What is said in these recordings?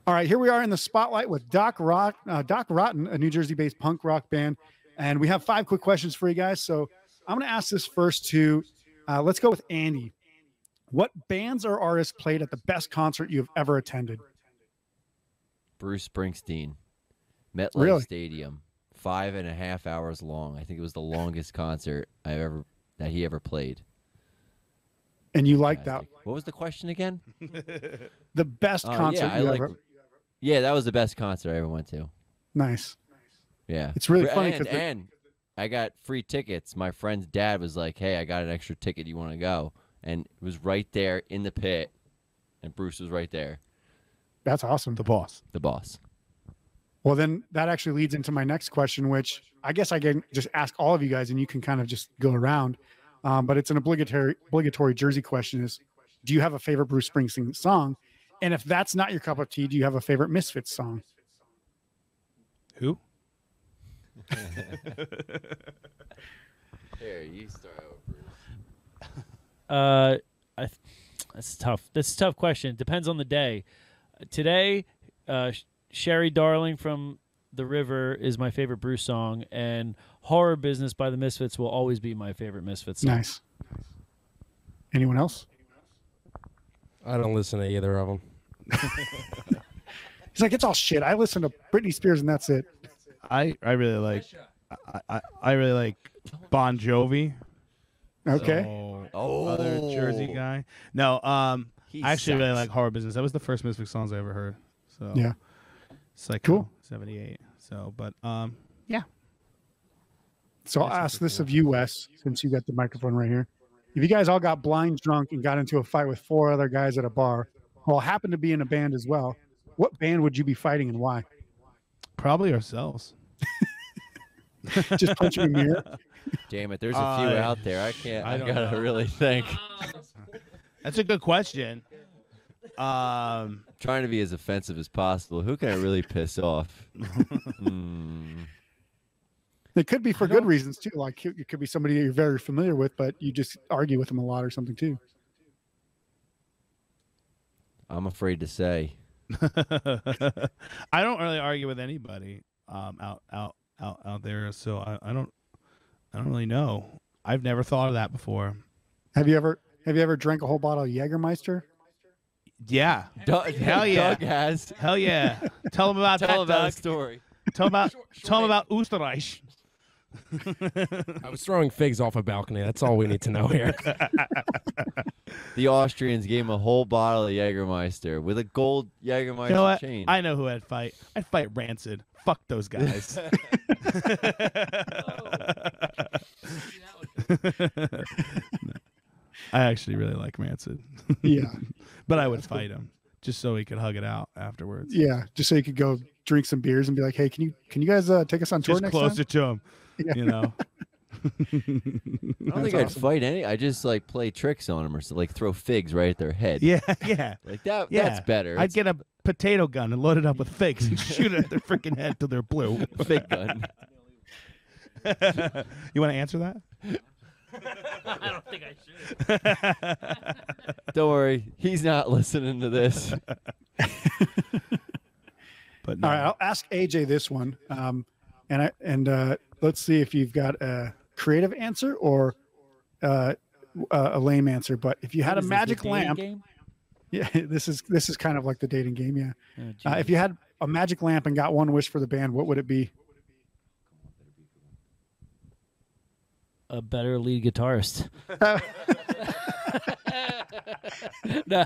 All right, here we are in the spotlight with Doc Rotten, a New Jersey-based punk rock band, and we have 5 quick questions for you guys. So I'm going to ask this first to, let's go with Andy. What bands or artists played at the best concert you've ever attended? Bruce Springsteen, MetLife Really? Stadium, 5.5 hours long. I think it was the longest concert that he ever played. And you liked that? What was the question again? The best concert you ever. Yeah, that was the best concert I ever went to. Nice. Yeah. It's really funny. And I got free tickets. My friend's dad was like, hey, I got an extra ticket. You want to go? And it was right there in the pit. And Bruce was right there. That's awesome. The boss. The boss. Well, then that actually leads into my next question, which I guess I can just ask all of you guys and you can kind of just go around. But it's an obligatory Jersey question is, do you have a favorite Bruce Springsteen song? And if that's not your cup of tea, do you have a favorite Misfits song? Who? Here, you start over, Bruce. That's tough. That's a tough question. Depends on the day. Today, Sherry Darling from The River is my favorite Bruce song, and Horror Business by the Misfits will always be my favorite Misfits song. Nice. Anyone else? I don't listen to either of them. He's like, it's all shit. I listen to Britney Spears and that's it. I really like I really like Bon Jovi. Okay. So, other Jersey guy. No, I actually really like Horror Business. That was the first Misfits songs I ever heard. So yeah. Psycho, cool. 78. So, but yeah. So I'll ask this of you, Wes, since you got the microphone right here. If you guys all got blind drunk and got into a fight with 4 other guys at a bar, who all happened to be in a band as well, what band would you be fighting and why? Probably ourselves. Just punch him in the mirror? Damn it, there's a few out there. I gotta really think. That's a good question. Trying to be as offensive as possible. Who can I really piss off? It could be for good reasons too. Like it could be somebody that you're very familiar with, but you just argue with them a lot or something too. I'm afraid to say. I don't really argue with anybody out there, so I don't really know. I've never thought of that before. Have you ever drank a whole bottle of Jägermeister? Yeah. Hell yeah. Doug has. Hell yeah. Tell him about that story. Tell him about Österreich. I was throwing figs off a balcony. That's all we need to know here. The Austrians gave him a whole bottle of Jägermeister with a gold Jägermeister chain. I know who I'd fight. I'd fight Rancid. Fuck those guys. I actually really like Rancid. Yeah. But I would fight him just so he could hug it out afterwards. Yeah, just so you could go drink some beers and be like, hey, can you guys take us on tour just next closer time? to him, Yeah. you know. I don't think I'd fight any. I just like play tricks on them or so, like throw figs right at their head. Yeah. Like that. Yeah. That's better. I'd get a potato gun and load it up with figs and shoot it at their freaking head till they're blue. Fig gun. You want to answer that? I don't think I should. Don't worry, he's not listening to this. But no. All right, I'll ask AJ this one, and let's see if you've got a creative answer or a lame answer. But if you had a magic lamp, yeah, this is kind of like the dating game, yeah. If you had a magic lamp and got one wish for the band, what would it be? A better lead guitarist. No.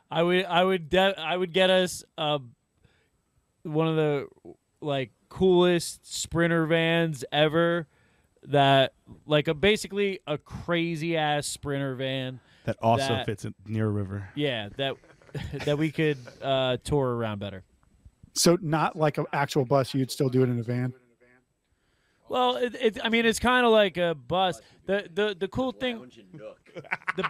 I would get us one of the like coolest Sprinter vans ever. That like basically a crazy ass Sprinter van that also fits near a river. Yeah, that we could tour around better. So not like an actual bus, you'd still do it in a van. Well, I mean, it's kind of like a bus. The cool thing, the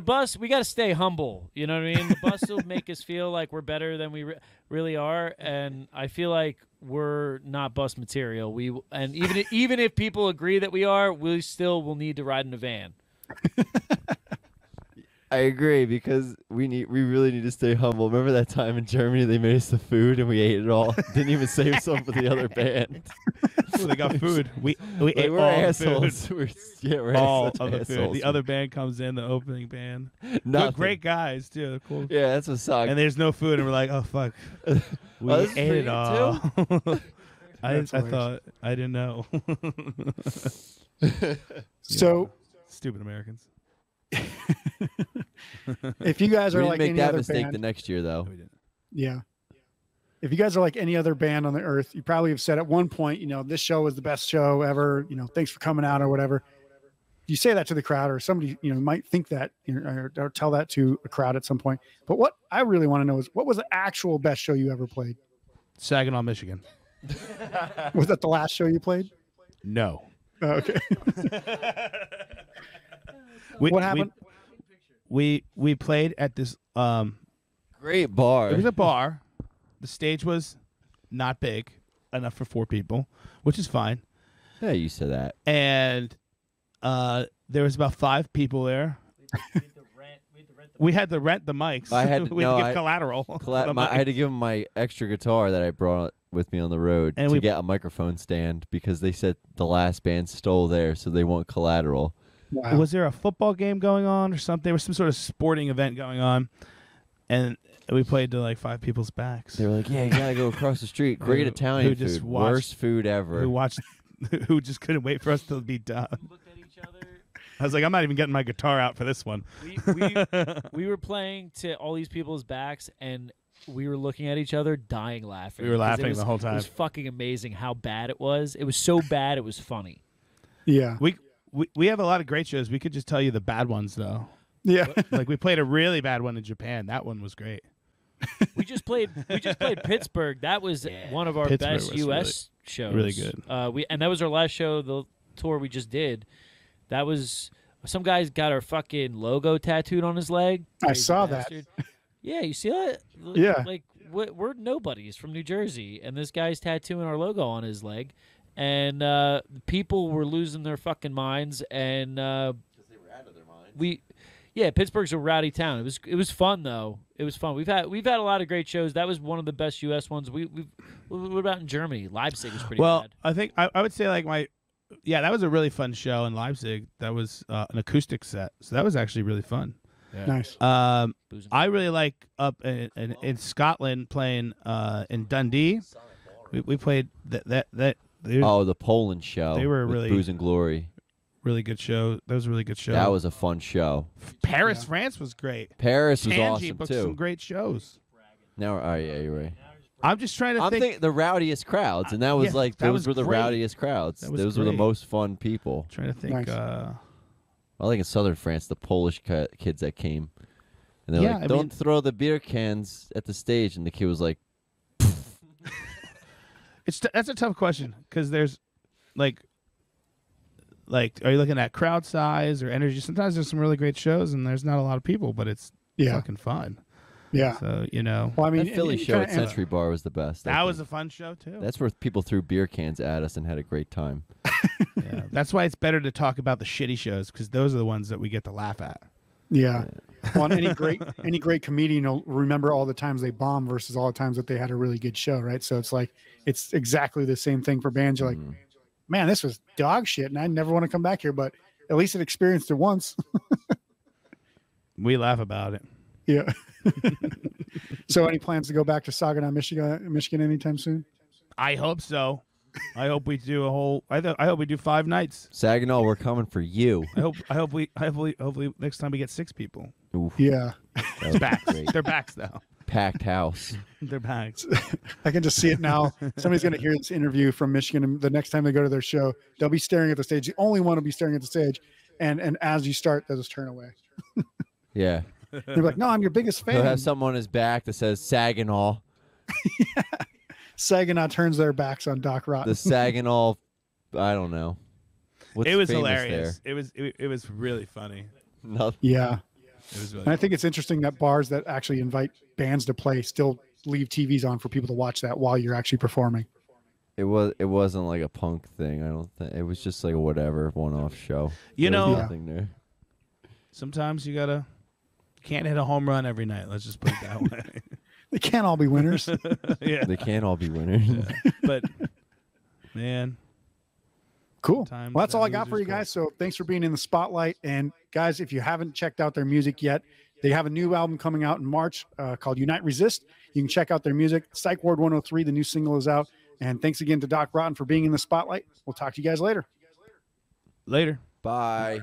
bus, we got to stay humble. You know what I mean? The bus will make us feel like we're better than we really are, and I feel like we're not bus material. And even if people agree that we are, we still will need to ride in a van. I agree because we really need to stay humble. Remember that time in Germany they made us the food and we ate it all. Didn't even save some for the other band. Ooh, they got food. We Like, ate we're all assholes. the food. We're All such of the food. assholes. The other band comes in, the opening band. They're Nothing. great guys too. They're cool. Yeah, that's what sucked. And there's no food, and we're like, oh fuck, we this is ate for it you all. I That's hilarious. thought I didn't know. So Stupid Americans. if you guys we are didn't like make any that other mistake band, the next year though. We didn't. yeah. If you guys are like any other band on the earth, you probably have said at one point, this show was the best show ever. Thanks for coming out or whatever. You say that to the crowd, or somebody might think that, or tell that to a crowd at some point. But what I really want to know is, what was the actual best show you ever played? Saginaw, Michigan. Was that the last show you played? No. Oh, okay. What happened? We played at this. Great bar. It was a bar. The stage was not big enough for 4 people, which is fine. Yeah, you said that. And there was about 5 people there. We had to rent the mics. I had to- we had no, to give I- collateral. for the I had to mics. give him my extra guitar that I brought with me on the road And to we- get a microphone stand because they said the last band stole theirs, so they want collateral. Wow. Was there a football game going on or something? There was some sort of sporting event going on, and we played to like 5 people's backs. They were like, "Yeah, you gotta go across the street. Great Who Italian just food. watched- Worst food ever." Who watched? Who just couldn't wait for us to be done. Looked at each other. I was like, I'm not even getting my guitar out for this one. We were playing to all these people's backs, and we were looking at each other, dying laughing. We were 'cause it laughing was- the whole It time. was fucking amazing how bad it was. It was so bad it was funny. Yeah. We have a lot of great shows. We could just tell you the bad ones though. Yeah. Like we played a really bad one in Japan. That one was great. We just played Pittsburgh. That was one of our Pittsburgh best was U.S. shows. really good. And that was our last show, the tour we just did. That was some guy's got our fucking logo tattooed on his leg. I Crazy saw that. bastard. Yeah, you see that? Yeah. Like we're nobodies from New Jersey, and this guy's tattooing our logo on his leg, and people were losing their fucking minds, and Because they were out of their minds. Pittsburgh's a rowdy town. It was fun though. It was fun. We've had a lot of great shows. That was one of the best U.S. ones. What about in Germany? Leipzig was pretty Well, bad. I think I would say like that was a really fun show in Leipzig. That was an acoustic set, so that was actually really fun. Nice. Booze and I really like up in Scotland playing in Dundee. We played that Oh, the Poland show. They were with really- Booze and Glory. really good show. That was a really good show. That was a fun show. Paris, France was great. Paris was Tangy awesome booked too. some great shows. Now, oh yeah, you're right. I'm just trying to I'm think. thinking the rowdiest crowds, and that was Yeah, like that those was were the great. rowdiest crowds. That was Those were the great. most fun people. Trying to think. Nice. I like in southern France, the Polish kids that came, and they're Yeah, like, I "Don't mean- throw the beer cans at the stage," and the kid was like, That's a tough question because there's like are you looking at crowd size or energy? Sometimes there's some really great shows and there's not a lot of people, but it's Yeah. fucking fun. Yeah. So Well, I mean, "That Philly and you show kinda at Century Bar was the best." I that was think. a fun show too. That's where people threw beer cans at us and had a great time. Yeah. That's why it's better to talk about the shitty shows because those are the ones that we get to laugh at. Yeah. Well, and any great comedian will remember all the times they bombed versus all the times that they had a really good show, right? So it's like it's exactly the same thing for bands. You're like, man, this was dog shit, and I never want to come back here, but at least it experienced it once. We laugh about it. Yeah. So, any plans to go back to Saginaw, Michigan anytime soon? I hope so. I hope we do a whole. I hope we do 5 nights. Saginaw, we're coming for you. Hopefully next time we get 6 people. Oof, Yeah. that was Backs. great. They're backs now. Packed house. They're backs. I can just see it now. Somebody's going to hear this interview from Michigan, and the next time they go to their show, they'll be staring at the stage. The only one will be staring at the stage, and as you start, they'll just turn away. Yeah. They're like, "No, I'm your biggest He'll fan." have something on his back that says Saginaw. Saginaw turns their backs on Doc Rotten. The Saginaw, I don't know. What's It was famous hilarious. It was really funny. There? Nothing. Yeah. It was really. And I think it's interesting that bars that actually invite bands to play still leave TVs on for people to watch that while you're actually performing. It wasn't like a punk thing. I don't think it was just like a whatever one-off show. You There was know- nothing there. Sometimes you gotta Can't hit a home run every night. Let's just put it that way. They can't all be winners. Yeah. They can't all be winners. But man, Cool. Time Well, that's all I losers got for you club. guys. So thanks for being in the spotlight. And guys, if you haven't checked out their music yet, they have a new album coming out in March called Unite Resist. You can check out their music. Psych Ward 103, the new single is out. And thanks again to Doc Rotten for being in the spotlight. We'll talk to you guys later. Later. Bye.